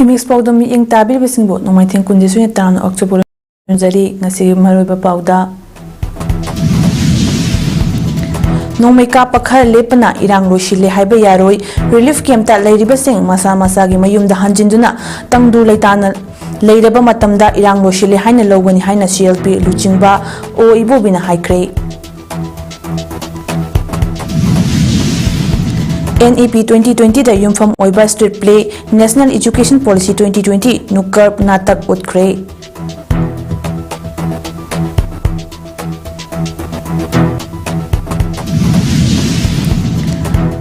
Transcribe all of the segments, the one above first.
Himix PAODAM ing tabil besingbo nomai thing kundisu ni tan October jari ngasi maroiba PAODA nomai ka pakhar lepana irang roshile haiba yaroi relief camp ta leiriba sing masa masa gi mayumda hanjinduna tangdu leitana leiraba matamda irang roshile haina logani haina CLP luchingba o ibobina haikre NEP 2020 da yumfam oiba street play National Education Policy 2020 nukarp natak utkre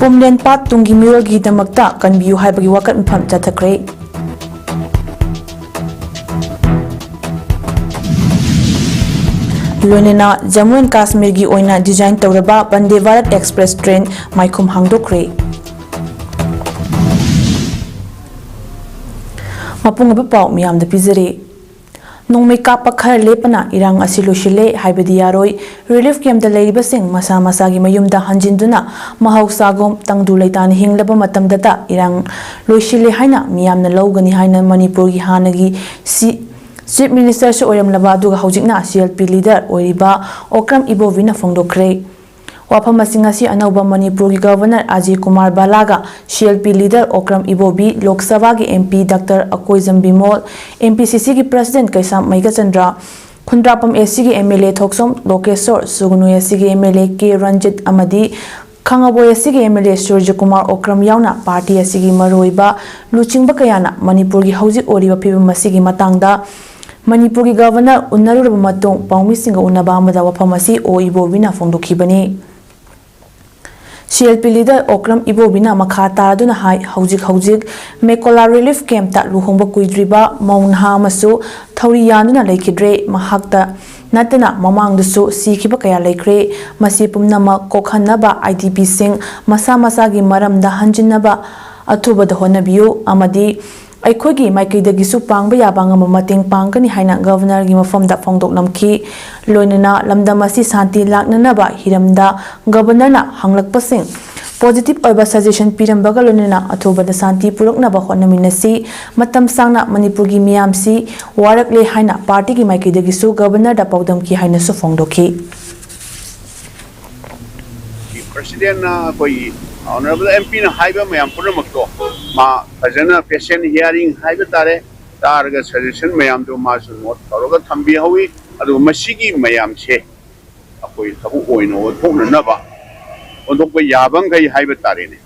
Pumlen pat tungi mural gi damakta kanbiu haibagi wakat mpham chathakre Loinena Jammu and Kashmir gi oina design tawraba Vande Bharat Express train maikhum hangdokre Mapung ba pau miyam da pizare nongmei ka pakhar lepana irang asilushile haibadi yaroi relief camp da leiriba sing masa masa gi mayumda hanjinduna mahausagom tangdu leitani hinglaba matamdata irang loishile haina miyamna logani haina Manipur gi hanagi Chief Minister se oiram laba duga hojikna CLP leader oiriba Okram Ibovina fongdokre Wafam asingasi anauba Manipur gi Governor Ajay Kumar Balaga CLP leader Okram Ibobi Lok Sabha gi MP Dr. Akoizam Bimol MPCC gi President Kaisam Maiga Chandra Khundrapam SC gi MLA Thoksom Lokesor Sugunu SC gi MLA K Ranjit Amadi Khangaboy SC gi MLA Surya Kumar Okram yauna party SC gi maroiba luchingba kayana Manipur gi hojik oriba phibam masigi matangda Manipur gi Governor Unnaruraba matong Paumi Singa Unaba amada wafam asi o Ibobina fongdokhibani CLP leader Okram Ibobina makha taraduna hai hojik Mekola relief camp ta luhongba kuidriba maunha masu thauri yanuna leikidre mahakta natana mamangdusu sikhiba kaya leikre masi pumnama kokhanaba IDP sing masa gi maramda hanjinnaba athuba da honabiu amadi Aikogi maikaidagi su pangba yabanga mating pangkani haina governor gi mafamda fongdok namki loinana lamdamasi santi laknanaba hiramda governor na hanglakpasing positive oiba suggestion pirambaga loinana athobada santi puroknaba honaminasi matam sangna Manipur gi miyamsi warakle haina party gi maikaidagi su governor da PAODAM ki haina su fongdoki President koi Honorable MP na haiba mayam puramakto ma fajana patient hearing haiba tare targa suggestion mayam do ma su note toroga thambi hawi adu masigi mayam che akoi thabu oino thokna naba ondok ba yabang gai haiba tare ne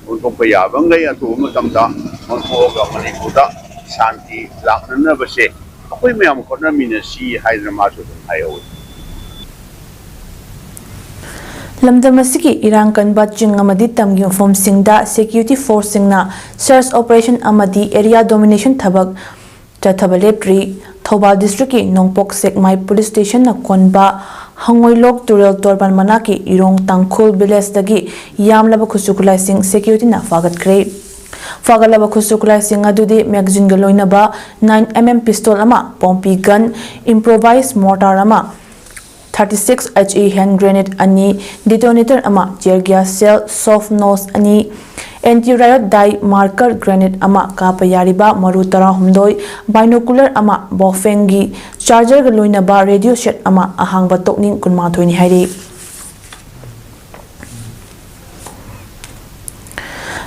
ondok ba yabang gai atu matamda onhoga Manipurda shanti lakna naba se akoi mayam khona minasi haidra ma su hayo Lamdamasiki Irang kanba ching amadi tamgi form singda security force singna search operation amadi area domination thabak chathabalepri Thobal district ki Nongpok Sekmai police station na konba hangoilok tural torban manaki irong tangkhul village dagi yamlaba khusukulai sing security na fagat kre fagalaba khusukulai sing adudi magazine galoina ba 9mm pistol ama pompi gun improvised mortar ama 36 HE hand grenade ani detonator ama tear gas cell soft nose ani anti riot dye marker grenade ama kapa yariba maru tara humdoi binocular ama bofengi charger ga loina ba radio set ama ahangba tokning kunma thoini hairi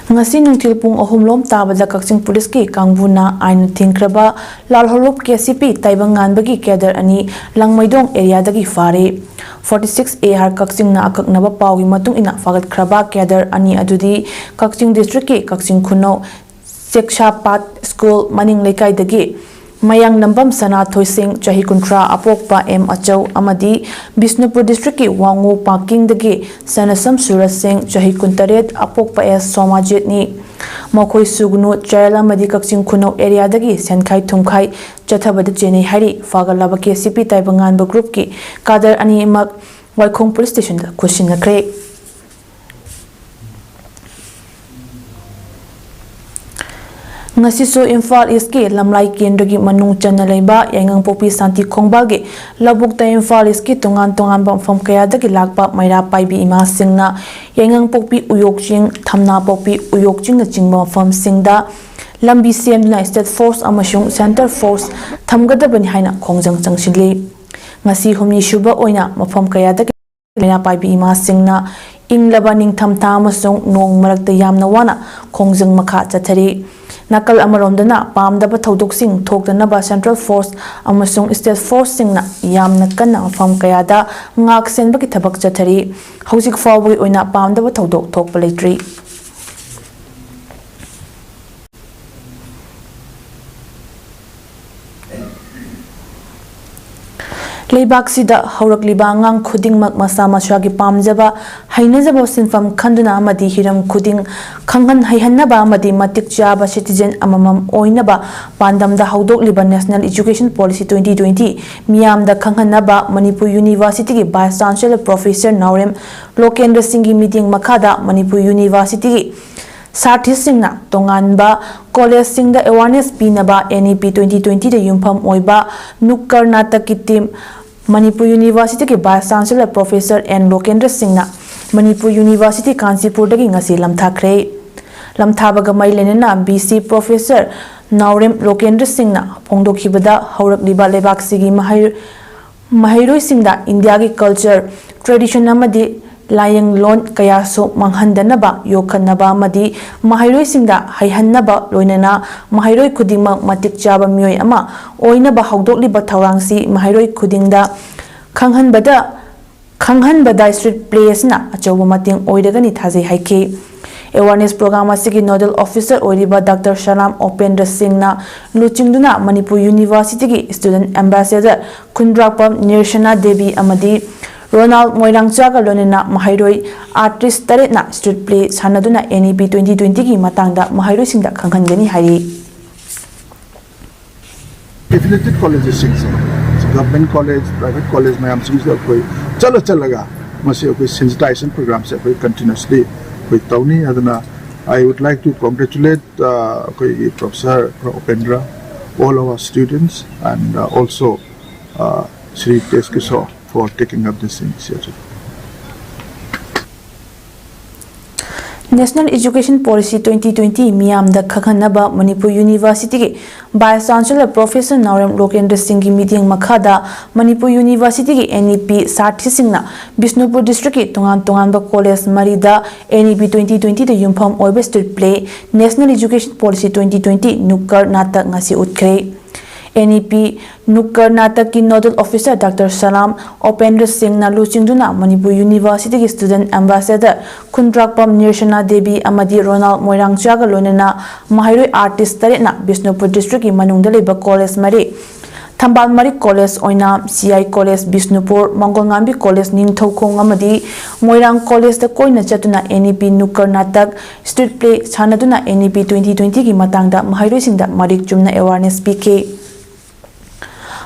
ngasi nungthil pung ahumlom tabada Kakching police ki kangbuna ain thingkraba lalholup KCP taibangan bagi kedar ani langmaidong area dagi fare 46A har Kakching na akaknaba pawgi matung ina fagat kraba kedar ani adudi Kakching district ki Kakching Khuno Seksha Pat school maning lekai dagi Mayang Nambam Sana Thoising Chahi Kuntra Apokpa M Achau Amadi Bisnupur district ki Wangu Parking dagi Sanasam Surat Singh Chahi Kuntaret Apokpa S Somajit ni Makhoi Sugnu Chayala Madi Kakching Khuno area dagi Senkhai Thumkhai Chathabada Cheni Hari Fagalaba KCP Taibangan ba group ki Kadar ani mak Waikhong police station da question na kre ngasiso Imphal East ki lamlai kendra gi manung channa leiba yangang popi santi khongbal gi labuk ta Imphal East ki tungan bam kaya dagi lakpa maira paibi ima singna yangang popi uyok ching thamna popi uyok ching na chingma fam singda lambi semduna state force amasung center force thamgadabani haina khongjang changsilli ngasi humni shuba oina mafam kayada lena paibi ima singna inglaba ningtham tha amasung nong marakta yamna wana khongjang makha chathari nakal amaromdana pamdaba thodok sing thokdanaba central force amasung state force singna yamna kanna mafam kayada ngak senbaki thabak chathari hojik fawbi oina pamdaba thodok thokpa leitri Leibak-sida haurakliba angang khudingmak masa maswagi pamjaba hainajaba sinfam khanduna amadi hiram khuding khanghan haihannaba amadi matik chaba citizen amamam oinaba pandamda haudokliba National Education Policy 2020 miyamda khanghanaba Manipur University gi Vice Chancellor Professor Naurem Lokendra Singh gi meeting makhada Manipur University gi Sarthi Singna Tonganba College Singda awareness pinaba NEP 2020 da yumpham oiba nukkar nataki team Manipur University ki Vice Chancellor Professor N Lokendra Singna Manipur University Kanchipur dagi ngasi lamthakre lamthabaga mailenena BC Professor Naurem Lokendra Singna phongdokhibada haurakliba lebak sigi mahairoi singda India gi culture tradition amadi Layang lon kaya so manghandanaba yokhanaba amadi mahairoi singda haihannaba loinana mahairoi khudingma matik chaba mioi ama oinaba haudokliba thawrangsi mahairoi khudingda khanghanbada street place na achoba mating oidagani thajai haiki awareness program asigi nodal officer oiriba Dr. Sharam Opendra Singh na luchingduna Manipur University gi student ambassador Kundrakpam Nirshana Devi amadi Ronald Moirangchaga lonena mahairoi artist taretna street play sanaduna NEP 2020 gi matangda mahairoi singda khanghangani hari affiliated colleges sing government college private college mayam sing koi chalaga mase koi sensitization programs koi continuously koi tawni adana I would like to congratulate koi Professor Opendra all our students and also Shri Teskiso for taking up this initiative. National Education Policy 2020 miyamda khakhanaba Manipur University gi Vice Chancellor Professor Naurem Lokendra Singh gi meeting makhada Manipur University gi NEP Sarthi Singna Bishnupur District ki tonganba college marida NEP 2020 da yumpham oiba street play National Education Policy 2020 nukkar natak ngasi utkre NEP Nukkar Natak ki Nodal Officer Dr. Salam Opendra Singh na luchingduna Manipur University ki Student Ambassador Kundrakpam Nirshana Devi amadi Ronald Moirangchaga lonena mahairoi artist taretna Bishnupur District ki manungda leba college mari Thambal Mari College oina CI College Bishnupur Mangolngambi College Ningthaukhong amadi Moirang College da koina chatuna NEP Nukkar Natak street play sanaduna NEP 2020 ki matangda mahairoi singda marik chumna awareness PK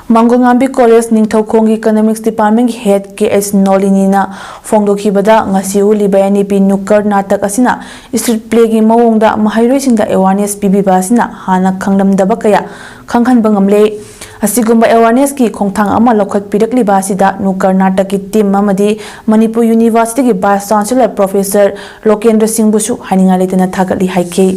Mangolngambi College Ningthaukhong Economics Department Head KS Nolinina Phongdokhibada ngasi uliba NEP Nukkar Natak asina street play gi mawongda mahairoi singda awareness pibiba asina hana khanglamdaba kaya khanghanba ngamle asigumba awareness ki khongthang ama lokhat pirakliba asida Nukkar Natak ki team amadi Manipur University ki Vice Chancellor Professor Lokendra Singh busu haninga letena thagali haiki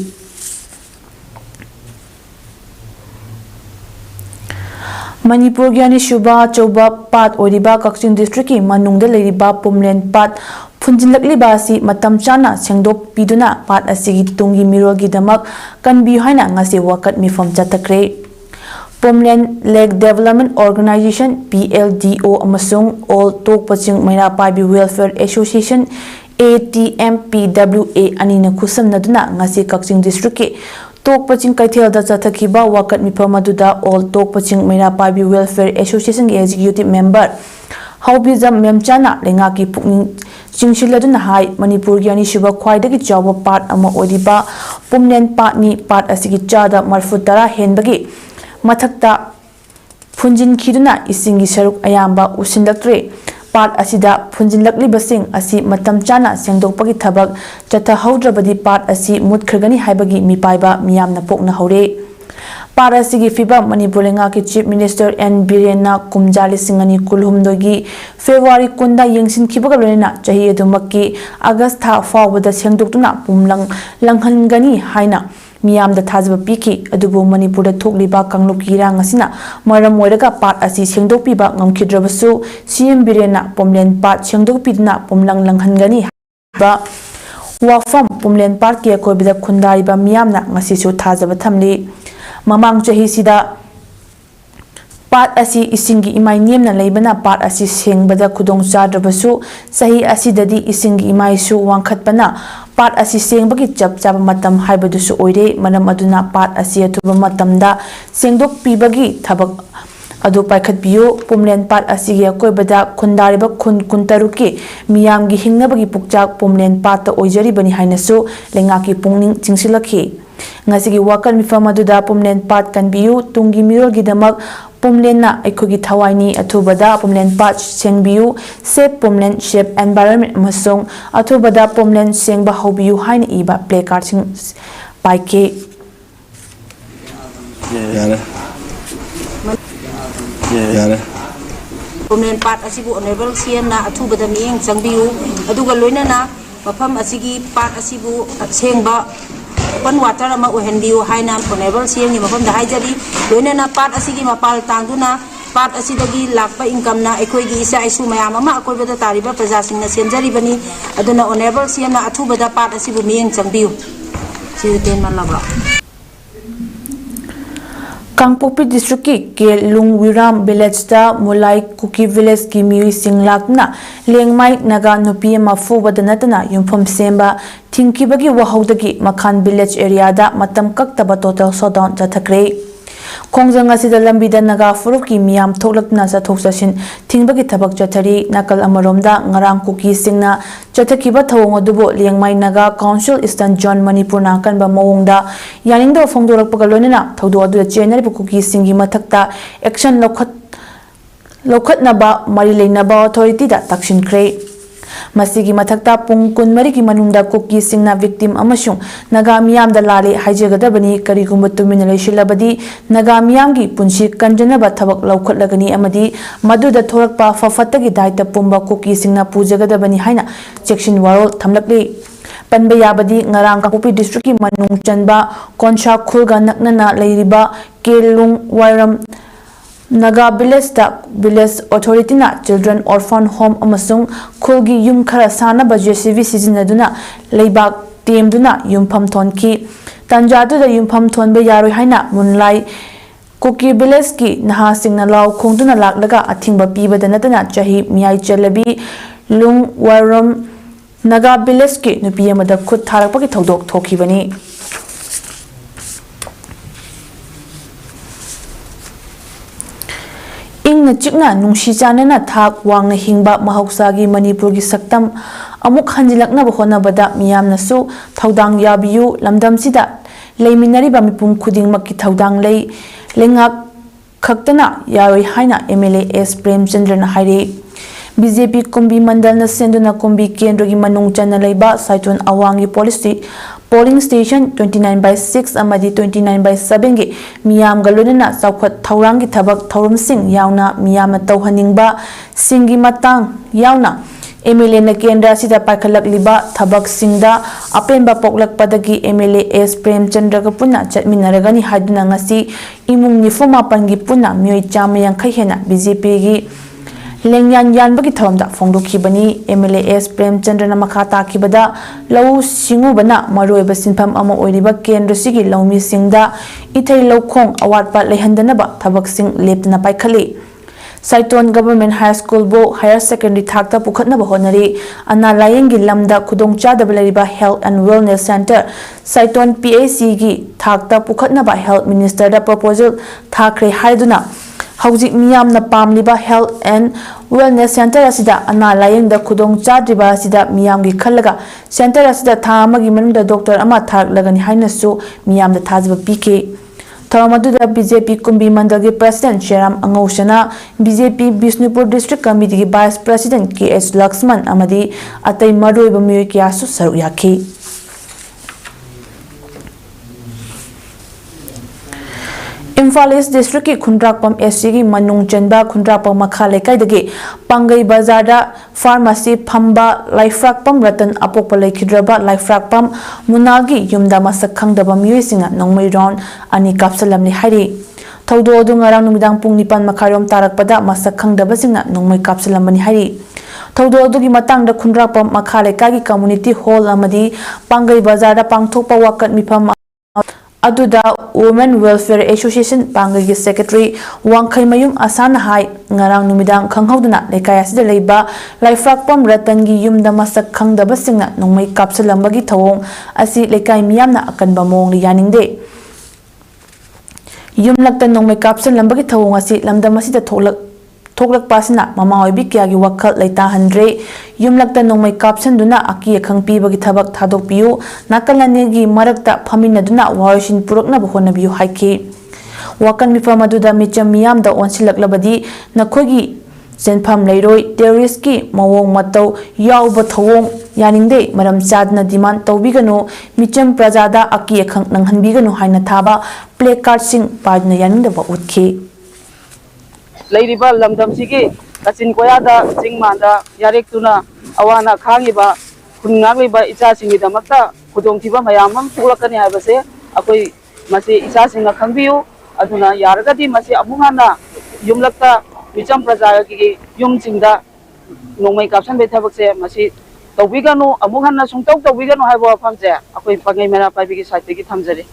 Manipur Gyani Shubha Choba Pat Oriba Kakching District ki manungda leiriba Pumlen Pat Phunjinlakliba asi matam chana sengdok piduna pat asigi tungi mirogi damak kanbi haina ngasi wakat mifam chatakre Pumlen Lake Development Organization PLDO amasung All Tok Paching Maira Paibi Welfare Association ATMPWA anina khusam naduna ngasi Kakching District ki Tok Paching Kaithel da Chathakiba Wakat Mipamaduda All Tok Paching Maira Paibi Welfare Association Executive Member Haubizam Memchana Lengaki Pukning Chingshilladuna Hai Manipur Gyani Shubha Khwaidagi Chawba Part ama Odiba Pumlen Patni Part asigi Chada Marfutara Henbagi Mathakta Phunjin Khiduna Isingi Saruk Ayamba Usindaktre Part asida Phunjinlakliba sing asi matam chana sengdokpagi thabak chatha haudrabadi part asi mutkhirgani haibagi mipaiba miyamna pokna hore Part asigi fiba Manipur lenga ki Chief Minister N Birena Kumjali Singani Kulhumdogi February kunda yengsin khibaga lonena chahi adumakki August tha fawbada sengdoktuna pumlang langhangani haina ꯃꯤꯌꯥꯝꯗ ꯊꯥꯖꯕ ꯄꯤꯈꯤ ꯑꯗꯨꯕꯨ ꯃꯅꯤꯄꯨꯔꯗ ꯊꯣꯛꯂꯤꯕ ꯀꯥꯡꯂꯨꯞꯀꯤ ꯏꯔꯥꯡ ꯑꯁꯤꯅ ꯃꯔꯝ ꯑꯣꯏꯔꯒ ꯄꯥꯠ ꯑꯁꯤ ꯁꯦꯡꯗꯣꯛꯄꯤꯕ ꯉꯝꯈꯤꯗ꯭ꯔꯕꯁꯨ ꯁꯤಎಂ ꯕꯤꯔꯦꯟꯅ ꯄꯣꯝꯂꯦꯟ ꯄꯥꯠ ꯁꯦꯡꯗꯣꯛꯄꯤꯗꯨꯅ ꯄꯨꯝꯂꯪ ꯂꯪꯍꯟꯒꯅꯤ ꯍꯥꯏꯕ ꯋꯥꯐꯝ ꯄꯣꯝꯂꯦꯟ ꯄꯥꯠꯀꯤ ꯑꯀꯣꯏꯕꯗ ꯈꯨꯟꯗꯥꯔꯤꯕ ꯃꯤꯌꯥꯝꯅ ꯉꯁꯤꯁꯨ ꯊꯥꯖꯕ ꯊꯝꯂꯤ ꯃꯃꯥꯡ ꯆꯍꯤꯁꯤꯗ ꯄꯥꯠ ꯑꯁꯤ इसिंगी इमाई नेमना लेबना पाट असी सेंगबदा खुदोंग चाद्रबसु सही असीददी इसिंगी इमाईसु वांखतपना पाट असी सेंगबगी चप चाब मतम हाइबदुसु ओइरे मनम अदुना पाट असी अथुबा मतमदा सेंगदोक पीबगी थबक अदु पाइखतबियो पुमलेन पाट असीगी अकोइबदा खुंदारिबा खुन कुंतरुकी मियामगी हिंगनबगी पुकचाक पुमलेन पाट ओइजरिबनी हाइनसु लेंगाकी पुंगनिंग चिंसिलखी ngasi wakal mifam aduda pumlen pat kanbiu tungi mirol gidamak pumlen na aikugi thawaini athubada pumlen pat sengbiu sep pumlen shape environment amasong athubada pumlen sengba hobiu haina iba play card sing paike yare pumlen pat asibu honorable CM na athubada miyeng changbiu aduga loina na mafam asigi pat asibu sengba one water अमा ओहनबियो हाइना होनेबल CM नि मफम दा हाइजरी लोइना पाट असिगी मपाल तांगदुना पाट असिदगी Lakpa income ना एकोइगी इसा आइसु मयाम अमा अकोइबदा तारिबा प्रजा सिंगना सेमजरिबनी अदुना होनेबल CM ना अथुबदा पाट असिबु मियेंग चंगबियो सितेन मनलाबा कांगपोक्पी डिस्ट्रिक्ट की केलुंग विराम विलेज दा मुलाई कुकी विलेज की मियुई सिंगलाकना लेंगमाई नगा नुपी अमा फुबदा नतना युमफम सेंबा थिंकीबगी वहाउदगी मखान विलेज एरिया दा मतम कक्तबा टोटल शटडाउन चथक्रे खोंजंग असिदा लंबीदा नगा फुरुप की मियाम थोकलकना चथोक चसिन थिंगबगी थबक चथरी नकल अमरोमदा ngarang कुकी सिंगना चथकीबा थवंग अदुबो Liangmai Naga council eastern zone Manipur नाकनबा मवंगदा यानिंगदा फोंदोरकपगा लोइना थौदो अदुदा चेनरिबा कुकी सिंगी मथक्ता एक्शन लौखतनबा मरी लेनबा अथॉरिटी दा तक्सिनख्रे मसीगी मथक्ता पुंग कुनमरी की मनुंगदा कुकी सिंगना विक्टिम अमसुंग नगा मियामदा लाले हाइजगदबनी करिगुंबा तुमिना लेशिलबदी नगा मियामगी पुंसी कंजनबा थबक लौखतलगनी अमदी मदुदा थोरकपा फफतगी दायित्व पुंबा कुकी सिंगना पूजगदबनी हाइना चेक्सिन वारोल थमलकले पनबा याबदी ngarang कांगपोक्पी डिस्ट्रिक्ट की मनुंग चनबा कोनशा खुलगा नकनना लेरिबा केलुंग वायरम Naga Village da Village Authority na Children Orphan Home amasung khulgi yum khara sana ba JCB sizinaduna leibak temduna yumpham thonki tanjadu da yumpham thonbe yaroi haina munlai Kuki Village ki naha singna law khongduna laklaga athingba pibada natana chahi miyai chalabi lung waram Naga Village ki nupi amada khut tharakpagi thodok thokibani इंगना चिकना नुंशी चानना थाक वांगना हिंगबा महौसागी मणिपुर की सक्तम अमुक हंजिलकना होनबदा मियामनसु थौदांग याबियु लमदमसिदा लेमिनरिबा मिपुम खुदिंगमक की थौदांग लई लेंगाक खक्तना यारोई हाइना MLA S Premachandran हाइरे BJP Kumbhi मंडल न सेंदुना कुंभी केंद्र की मनुंग चना लेबा साइटोन अवांगी पोलिंग स्टेशन 29/6 अमदी 29/7 गे मियाम गलोनना चौखत थौरांगी थबक थौरम सिंह यावना मियाम तौहनिंगबा सिंगी मतांग यावना MLA न केंद्र सिदा पाखलकलिबा थबक सिंगदा अपेंबा पोकलकपदगी MLA S प्रेमचंद्र का पुन्ना चटमिनरगनी हादुना ngasi इमुंग निफुमा पंगी पुन्ना मियोय चामयांखै हेना बीजेपी गी लेंयान यानबगी थवमदा फोंदोखिबनी MLA S प्रेमचंद्रना मखा ताखिबदा लौ सिंगुबना मरोयबा सिनफम अमा ओइरिबा केंद्र सिगी लौमी सिंगदा इथै लौखोंग अवाटपा लेहंदनबा थबक सिंग लेपतना पाइखली साइटोन गवर्नमेंट हाई स्कूल बो हायर सेकेंडरी थाकता पुखतनबा होनरी अना लायंगी लमदा खुदोंग चादबा लरिबा health and wellness centre Saiton PAC गी थाकता पुखतनबा हेल्थ मिनिस्टर दा प्रपोजल थाखरे हाइदुना हौजिक मियामना पामलिबा हेल्थ एंड वेलनेस सेंटर असिदा अना लायंगदा खुदोंग चाद्रिबा असिदा मियामगी खल्लगा सेंटर असिदा था अमगी मनुंगदा डॉक्टर अमा थारलगनी हाइनसु मियामदा थाजबा पीके थौमदुदा बीजेपी कुंभी मंडल के प्रेसिडेंट शेराम अंगौशना बीजेपी बिष्णुपुर डिस्ट्रिक्ट कमिटी की वाइस प्रेसिडेंट KH लक्ष्मण अमदी अतै मरोइबा मियोय कियासु सरुक याखी Imphal East District ki Khundrakpam SC ki Manung Chenba Khundrakpam Makha Lekai Pangai Bazar da Pharmacy Phamba Laifrakpam Ratan Apokpa Lekhidraba Laifrakpam Munalgi Yumda Masak Khangdaba Miyuisinga Nongmai Round Ani Kapsalamni Hari Thaudo adu ngarang numidang pung 9 makharom tarakpada masak khangdaba singna nongmai kapsalamani hari Thaudo adu gi matang da Khundrakpam Makha Lekai gi community hall amadi Pangai Bazar da pangthokpa wakat mifam aduda Women Welfare Association Pangai gi Secretary Wangkhai Mayum Asana Hai ngarang numidang khanghauduna lekai asida leiba Laifrakpam Ratan gi yumda masak khangdaba singna nongmai kapsalambagi thawong asi lekai miyamna akanba mong li yaningde Yumlakta nongmai kapsan lambagi thawong asi lamdam asida thoklak pasina mama oibi kya gi wakhal leita handre yumlakta nongmai kapsan duna aki akhang pi bagi thabak thadok piu nakalane gi marakta phamina duna warishin purakna bahona biu haiki wakan mifam aduda micham miyam da onsilaklabadi nakhogi senpham leiroi terrorist ki mawong matau yauba thawong yaningde maram chadna demand tawbigano micham prajada aki akhang nanghanbigano haina thaba play card sing padna yaningda ba utkhi leiriba lamdam sigi kachin koyada chingmanda yarek tuna awana khangiba khunngaliba icha singi damakta khudongthiba mayamam thulakani habase akoi masi icha singa khangbiu aduna yaragadi masi amungana yumlakta micham praja ki yum chingda nongmai kapsan be thabakse masi tawbiganu amungana sungtau tawbiganu haibo famse akoi pangai mena paibi ki site ki thamjari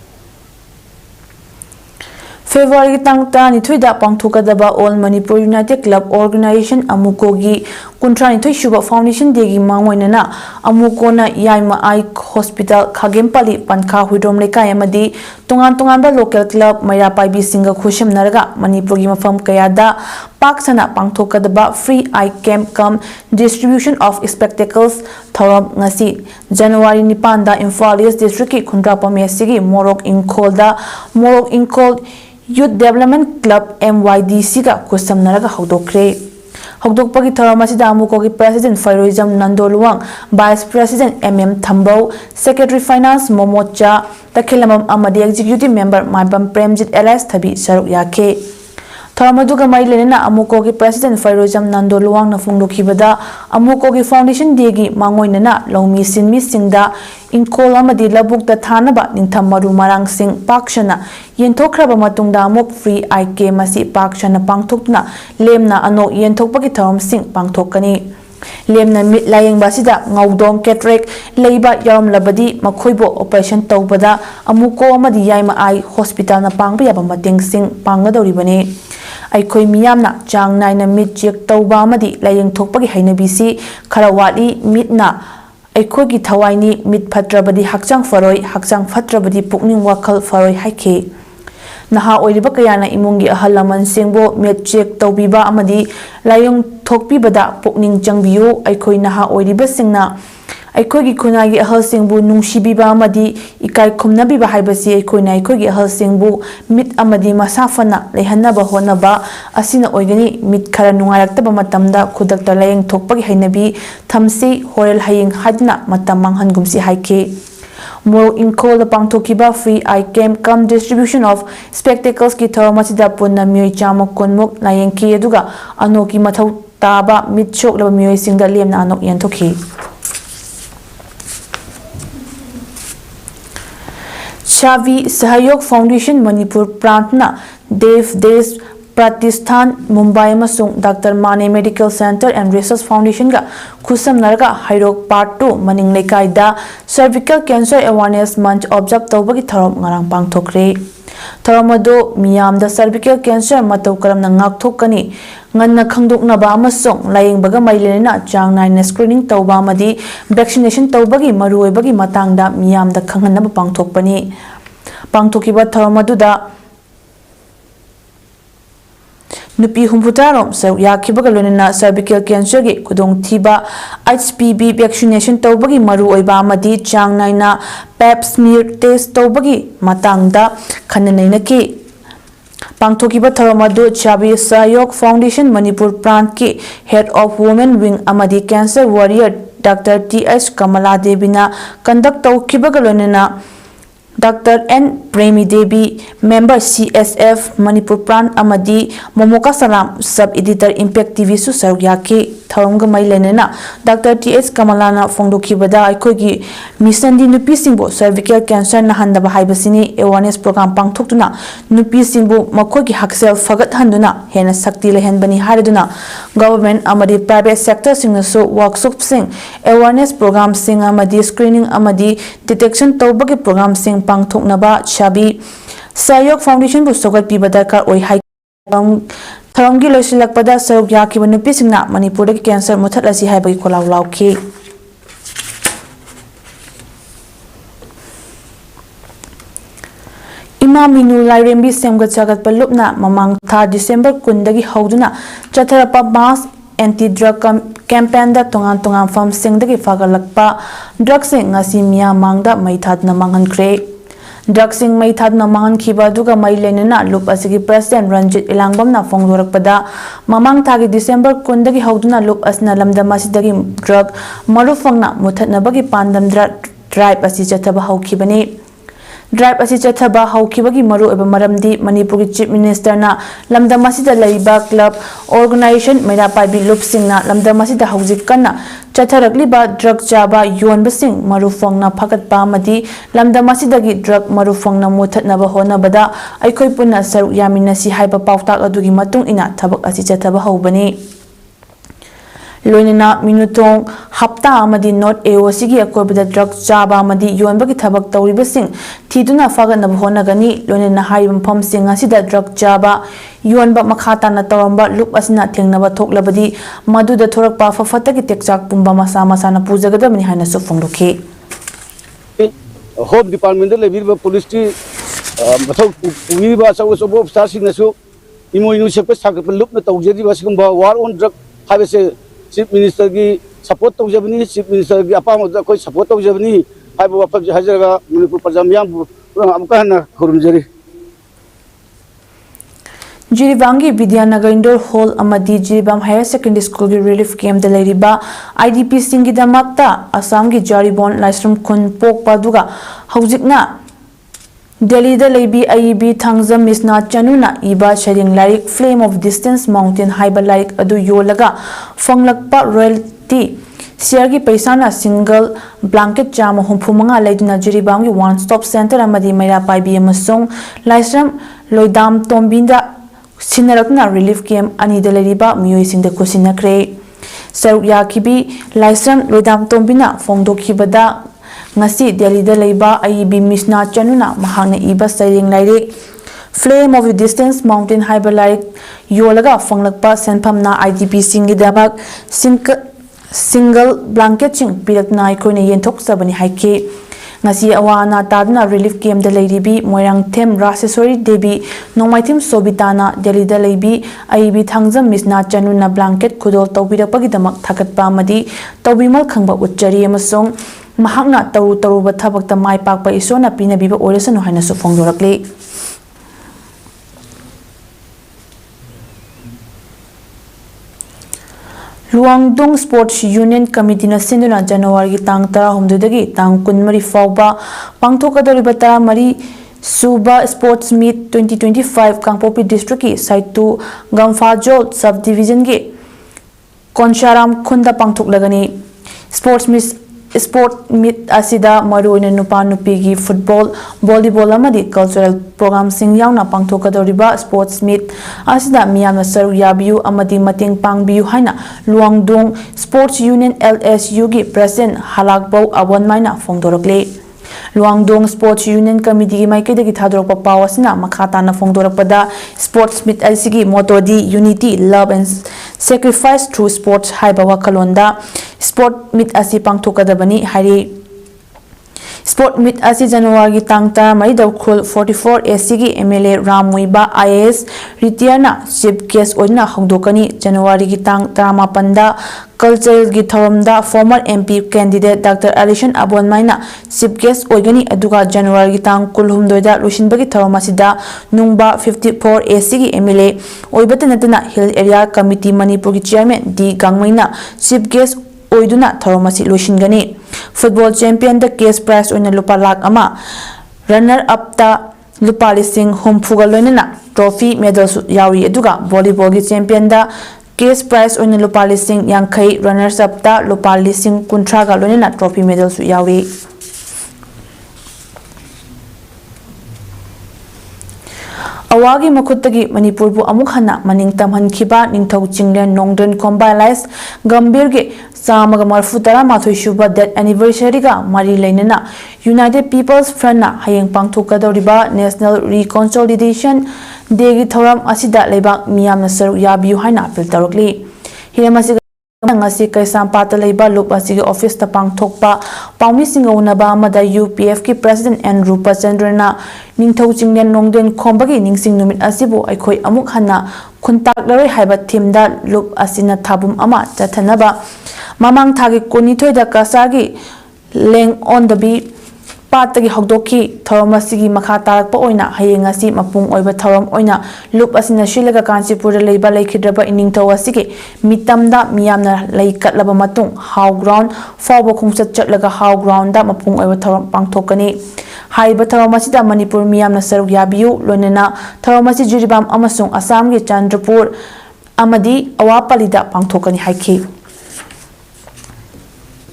February tangta ni thuida pangthokadaba All Manipur United Club Organization Amuko gi kuntra ni shuba foundation de gi mangoinana Amuko na Yaima Ai Hospital Khagempali Pankha Huidom lekai amadi tongan ba local club Maira Paibi singa khusham naraga Manipur gi mafam kayada paksana pangthokadaba free eye camp cum distribution of spectacles thoram ngasi January 9 da Imphal East District ki Khundrakpam SC gi Morok Inkol Youth Development Club MYDC ka kusam naraga hawdokre hawdokpagi thoram asida Amuko gi President Fairoizam Nandoluwang Vice President MM Thambau Secretary Finance Momocha takhilamam amadi Executive Member Maibam Premjit LS Thabi saruk yake Thoramaduga Mailena Amuko gi President Fairoizam Nandoluwang na fungdokhibada Amuko gi Foundation degi mangoinana lomi sinmi singda Inkol amadi labukta thanaba ningtham maru marang sing pakshana yenthokraba matungda amuk free IK masi pakshana pangthokna lemna ano yenthokpagi thoram sing pangthokani lemna mit layeng basida ngaudom ketrek leiba yaram labadi makhoibo operation tawbada amuko amadi yaima ai hospital na pangba yaba mateng sing pangadoribani aikhoi miyamna chang naina mit check tawba amadi layeng thokpagi hainabisi kharawali mitna aikhoi thawaini mit phatrabadi hakchang faroi hakchang phatrabadi pukning wakhal faroi haike naha oiriba kayana imungi ahalaman singbo met check tawbiba amadi layong thokpibada pukning changbiu aikhoi naha oiriba singna aikhoi khunagi ahal singbu nungsibiba amadi ikai khumnabiba haibasi aikhoi ahal singbu mit amadi masafana lehanaba honaba asina oigani mit khara nungaraktaba matamda khudakta layeng thokpagi hainabi thamsi horel haying hadna matam manghangumsi haike More Inkol pangthokiba free eye camp cum distribution of spectacles ki thoramasida punna mioi chama konmuk layengki aduga anoki mathau taba mitchok laba mioi singda lemna anok yenthoki Chavi Sahayog Foundation Manipur Prantna Dev Des Pratishthan Mumbai Masung Dr. Mane Medical Center and Research Foundation ga khusam narga Hairok Part 2 Maning Lekai da Cervical Cancer Awareness Month observe tawbagi thorom ngarang pangthokre thoramado miyam da cervical cancer matau karam na ngakthokani nganna khangdoknaba amasung layengbaga mailena chang naina screening tawba amadi vaccination tawbagi maruoibagi matangda miyam da khanghanaba pangthokpani pangthokiba thoramadu Nupi Humputarom so Yakibagaluna cervical cancer gi kudong tiba HPV vaccination tawbagi maru oiba amadi chang naina pap smear test tawbagi matangda khananaina ki pangthokiba thoramadu Chabi Sayok Foundation Manipur Plant ki head of women wing amadi cancer warrior Dr. T.S. Kamala Devina conduct tawkibagaluna Dr. N. Premi Devi, Member CSF, Manipur Pran Amadi, Momoka Salam, Sub-Editor Impact TV Su Sarugyaki, Tharongga Mailenena, Dr. T.S. Kamalana Fongdoki Bada, Aikogi, Misandi Nupi Singbo, Cervical Cancer Nahanda Bahaibasini, Awareness Program Pangtokuna, Nupi Singbo, Makogi Haksel Fagat Handuna, Hena Sakti Lehen Bani Hariduna, Government Amadi Private Sector Singaso, Workshop Sing, Awareness Program Sing Amadi, Screening Amadi, Detection Tobagi Program Sing Pangtoknaba, Chabi, Sayok Foundation bu Sogat Piba Darkar Oi Hai Tharonggi Loisilakpada Sarugyaki Nupi Singna, Manipur Cancer Muthat Asi Haibagi Kolau Lauki. Imam Minu Lairembi Semgat Sagat Palupna, Mamang Tha December Kundagi Hauduna, Chatharapa Mass Anti-Drug Campaign da Tongan Farm Singdagi Fagalakpa, Drug Sing Ngasimia Mangda Maithad Namangan Kre. Drug Sing Maithad Namangan Kiba Duga Mailenina, Loop Asigi President Ranjit Ilangbam na Fongdorakpada, Mamang Tagi December Kundagi Hauduna Loop Asna Lamda Masidagi Drug, Marufangna Muthat Nabagi Pandam Drive Asi Chataba Haukibani. Drive asi chathaba haukibagi maru eba maramdi Manipur Chief Minister na lamda masida laiba club organization mera paibi lup singna lamda masida hauzik kana chatharakliba drug chaba yonba sing maru fongna phakat pa madi lamda masidagi drug maru fongna muthatnaba hona bada aikoi punna saru yaminasi haiba pautak adugi matung ina thabak asi chathaba haubani Loinena Minutong Hapta Amadi Not AOC Akorbida Drug Chaba Amadi Yonbagi Tabak Tauriba Sing Tiduna Fagan Honagani Loinena Harim Pom Sing Asida Drug Chaba Yonba Makata na Toramba Loop Asna Tingnaba Toklabadi Madu the Torak Pafa Fataki Texak Pumba Masama Sana Puzagada Minihana Sofungloki. Home Department level police we was above starting the show. Imo Shepherd Sakapal look at Tawjadi was war on drug have a Chief Minister ki support to Japanese, Chief Minister ki apa maksud koi support to Japanese, hai bawa apa hajar Manipur Parjamyam amkan kurunjari. Jiribangi Vidyanagar Indoor Hall Amadi Jiribam Higher Secondary School ki relief camp dalariba IDP Singi Damakta Assam ki Jaribon Laisrum Kun Pok Paduga Haujikna Delhi da Laibi IEB Thangzam Misna Chanuna Iba Sharing Larik Flame of Distance Mountain Haiba Larik Adu Yolaga Fonglakpa Royalty Siargi Paisana Single Blanket Jam Humpumanga Laiduna Jiribangi One Stop Center Amadi Maira Paibi Amasong Laisram Loidam Tombinda Sinarakna Relief Camp Anida Lariba Mui Sinda Kusina Kre Saruk Yakibi Laisram Loidam Tombina Fongdo Kibada Ngasi Delhi da Laiba IEB Misna Chanuna Mahana Iba Saying Larik Flame of the Distance Mountain Haiba Larik Yolaga Fonglakpa Senpamna IDP Singi Dabak Single Blanket Ching Pirakna Ikone Yentok Sabani Haike Ngasi Awana Tadna Relief Camp da Laibi Moirang Them Rasesori Debi Nomaitim Sobitana Delhi da Laibi IEB Thangzam Misna Chanuna Blanket Kudol Tawbirapagi Damak Thakatpa Madi Tawbimal Khangba Uchari Amasong Mahakna Taru Tabak the Mai Pak by Isona Pina Biba Orison Hanasu Fongdorakli. Luangdong Sports Union Committee na Sinduna January Tang Tara Humdudagi Tang Kunmari Fauba Pangtokadoribata Mari Suba Sports Meet 2025 Kangpopi District ki Site 2 Gamfajol Subdivision ki Konsharam Kunda Pangtoklagani Sport Meet Asida Maruina Nupa Nupigi Football, Volleyball Amadi Cultural Program Sing Yauna Pangtokadoriba Sports Meet Asida Miyamna Saru Yabiu Amadi Mating Pangbiu Haina Luangdong Sports Union LSU gi President Halakbau Abon Maina Fongdorokle Luangdong Sports Union Committee Maikidagi Thadrokpa Pawasina Makhatana Fongdorakpada Sports Meet Alsigi Motto di Unity, Love and Sacrifice Through Sports Haibawa Kalonda Sport Meet Asi Pangtokadabani Hari Sport Meet Asi January Tangta Maidau Khul 44 SCG MLA Ramuiba IAS Ritiana Chief Guest Oina Hongdokani January Gitang Tama Panda Cultural Githaramda former MP candidate Dr. Alishan Abon Maina Chief Guest Oigani Aduga January Gitang Kulhumdoida Lushinbagi Tharamasida Nungba 54 SCG MLA Oibatanatana Hill Area Committee Manipur Chairman D Gangmaina Chief Guest Oiduna Tharamasi Lushingani Football Champion the case prize oina lupa lakh ama runner up ta lupa lising humfuga loinana trophy medal su yawi aduga volleyball gi champion da case prize oina lupa lising yankai runners up ta lupa lising kuntra ga loinana trophy medal su yawi awagi makhutagi manipur bu amuk hana maning tamhan khiba ningthau chinglen nongden combined gambir ge samaga marfu tara mathoi shuba death anniversary ga mari leinana united people's front na hayeng pangthokadoriba national reconsolidation day gi thoram asida lebak miyam na saru yabiu haina appeal tarokli hiramasi ngasi kaisampata leiba lup asigi office ta pangthokpa paumi singaunaba amada UPF ki president and Rupa Chandrana ningthau chinglen nongden khombagi ningsing numit asibu aikhoi amuk hana khuntak laroi haiba thimda lup asina thabum ama chathanaba mamang thagi konithoi da kasagi leng on the be patagi hogdoki thorom asigi makha tarakpa oina hayeng asi mapung oiba thorom oina lup asina shilaga Kanchipur leiba leikhidraba iningthau asigi mitamda miyamna leikatlaba matung how ground fawbo khungchat chatlaga how ground da mapung oiba thorom pangthokani haiba thorom asida Manipur miyamna saruk yabiu lonena thorom asi Jiribam amasung Assam gi Chandrapur amadi awapalida pangthokani haiki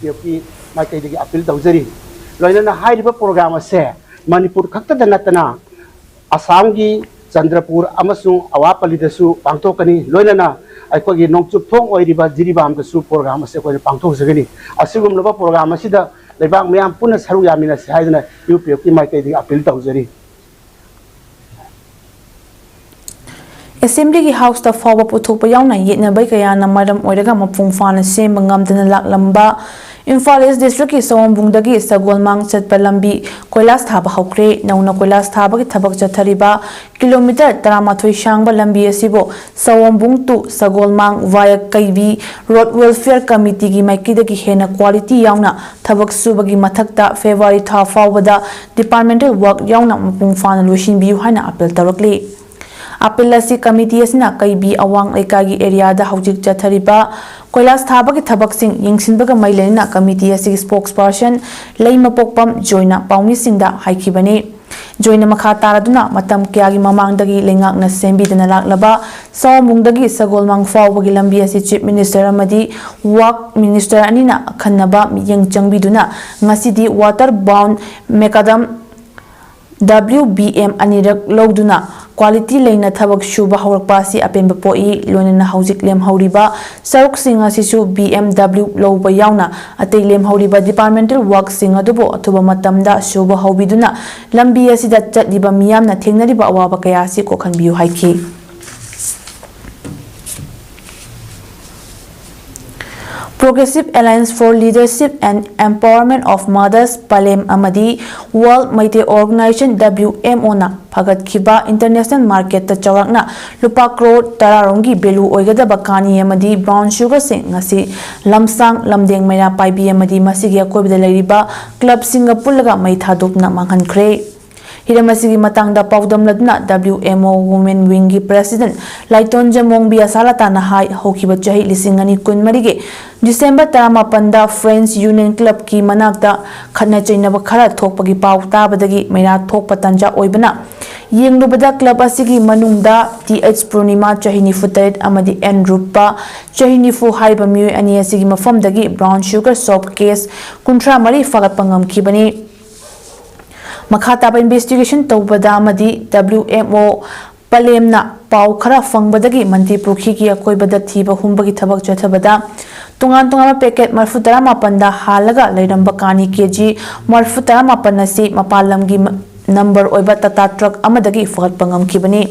yoki makai digi appeal tawjari loina hairiba program ase Manipur khakta danatana Assam gi Chandrapur amasung awapali dasu pangthokani loina aikogi nongchup thong oiriba Jiribam dasu program ase ko pangthok jagani asigum loba program asida lebak meyam puna saru yamina se haidana UPF ki makai digi appeal tawjari Assembly gi house ta fawa puthokpa yauna yetna bai kaya na maram oiraga mapung fana semba ngamdana laklamba Imphal East District ki Sawambungdagi Sagolmang chatpa lambi koilas thaba hokre nauna koilas thaba ki thabak chathariba kilometer 13 shangba lambi asibo Sawambung to Sagolmang via Kaibi Road Welfare Committee gi maikidagi hena quality yauna thabak subagi mathakta February tha fawbada departmental work yauna mapung fana loishin biu haina appeal tarakli appeal asi committee asina Kaibi awang lekagi area da hojik chathariba koilas thaba ki thabak sing yingsinbaga mailena committee asi spokesperson leima pokpam joina paumi singda haikibani joina makha taraduna matam kyagi mamangdagi lengak na sembidana laklaba Sawambungdagi Sagolmang fawbagi lambi asi chief minister amadi work minister anina khannaba miyeng changbiduna ngasidi water bound mekadam WBM anirak logduna quality leina thabak shuba hawrakpa si apen bapoi loinana haujik lem hauriba saruk singa sisu BMW loba yauna atei lem hauriba departmental work singa dubo athuba matamda shuba haubiduna lambi asida chatliba miyamna thengnariba awaba kaya si kokhanbiu haiki Progressive Alliance for Leadership and Empowerment of Mothers Palem Amadi World Maite Organization WMO na Phagat Khiba International Market ta Chawakna Lupa crore Tararongi Belu Oigadaba Kani Amadi Brown Sugar Sing ngasi Lamsang Lamdeng Maina Paibi Amadi Masigi Akobida Leiriba Club Singapore Mai Thadokna Manghankhre Hiramasigi matangda PAODAM ladna WMO Women Wing gi President Laiton Jamong Biasala na hai hokiba chahi lisingani kunmarige December 18 da Friends Union Club ki manakta khana chainaba khara thokpagi pau tabadagi maina thokpa tanja oibana yenglubada club asigi manungda TH Purnima chahini futeret amadi N Rupa chahini fu haiba myu ani asigi mafamdagi brown sugar soap case kuntra mari fagat pangam kibani Makhataba investigation tawbada amadi WMO Palemna pau khara fangbadagi Manti Pukhi ki akoibada thiba humbagi thabak chathabada tungan packet marfutara mapanda halaga leiramba kani kg marfutara mapanasi mapalamgi number oiba tata truck amadagi fagat pangam kibani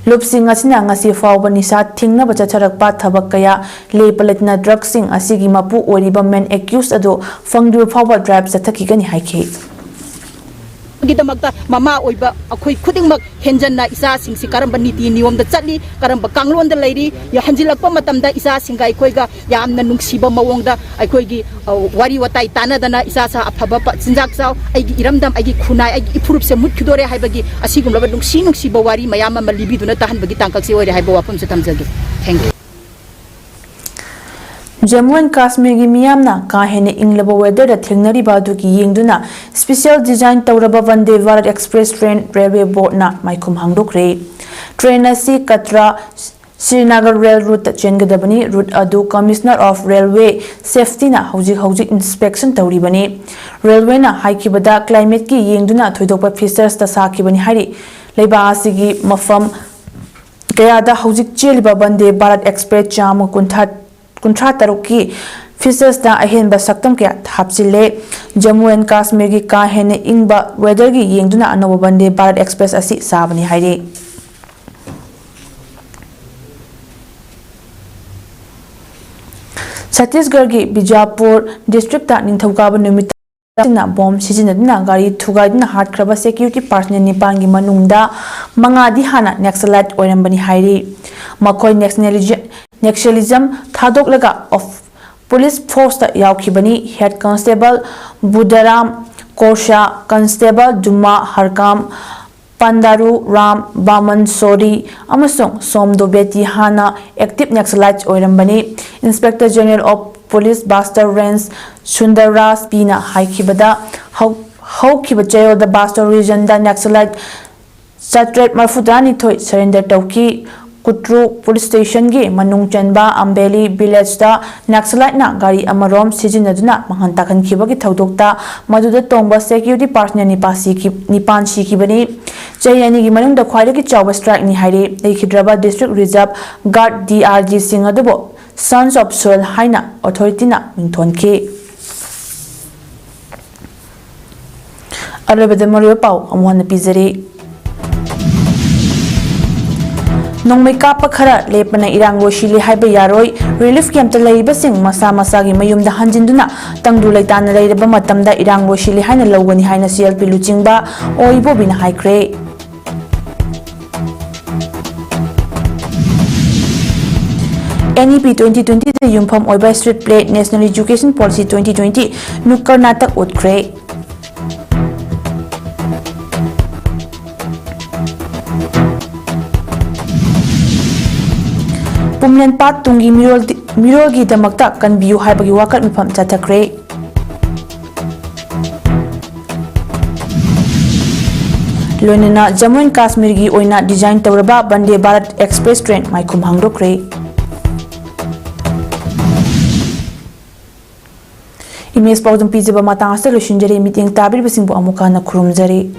lupsing asina ngasi fawba nisa thingna bacha charakpa thabak kaya lepaletna drug sing asigi mapu oriba men accused ado fangdur fawba drive sathaki gani haike gidamagta mama oiba akhoi khudingmak henjanna isa singsi karamba niti niyom da chatli karamba kanglon da leiri ya hanjilakpa matamda isa singai khoiga yamna nungsiba mawongda akhoi wari watai tanadana isa sa afaba cinjak saw aigi iramdam aigi khunai aigi ipurup se mutkidore haibagi asigum laba nungsiba wari mayama malibiduna tahanbagi tangkak se oire haiba wapum se tamjagi thank you Jammu and Kashmir gi miyamna ka hene inglaba weather da thengnari ba du ki yengduna special design tawraba Vande Bharat Express train railway board na maikum hangdokre train asi Katra Srinagar rail route chengadabani route adu Commissioner of Railway Safety na hojik inspection tawribani railway na haikibada climate ki yengduna thoidokpa features ta sakibani hari leiba asigi mafam kayada hojik cheliba Vande Bharat Express jam kuntra taruki features da ahenba saktam kya hapsile Jammu and Kashmir gi ka hene ingba weather gi yengduna anoba Vande Bharat Express asi sabani hari Chhattisgarh gi Bijapur district ta Ninthaukaaba numit na bomb sijinaduna gari thugaiduna hatkraba security personnel nipangi manungda mangadi hana Naxalite oirambani hairi makoi nationalism thadok of police force ta yaukibani head constable Budaram Korsha constable Duma Harkam Pandaru Ram Baman Sori amasong Somdo Beti hana active Naxalite oirambani Inspector General of Police Buster Range Sundarras Pina haikibada haukiba jail the Buster region da Naxalite Satret Marfudani Toy surrender Tauki Kutru police station gi manung chanba Ambeli village da Naxalite na gari amarom sijinaduna mahantakan kibagi thaudokta maduda tongba security personnel nipan sikibani Chayani gi manung da khwaidagi chawba strike ni haire Leikidraba district reserve guard DRG Singh adubo Sons of Soil haina authority na mingthonki Arabada Mario Pau amwana pizari Nongmai kapa khara lepana irango shili haiba yaroi relief camp ta leiba sing masa gi mayumda hanjinduna tangdu leitana leiraba matamda irango shili haina logani haina CLP luchingba oibo bina haikre NEP 2020 the Yumpham Oiba Street Plate National Education Policy 2020 Nukkar Natak Utkre Pumlen Pat Tungi Mirol gi damakta kan biu haibagi wakat mifam chatakre Loinana Jammu and Kashmir gi oina design tawraba Vande Bharat Express train maikum hangdokre Image Paudam Pizaba Matang Station Jere meeting Tabir Basing Amukana Kurumzari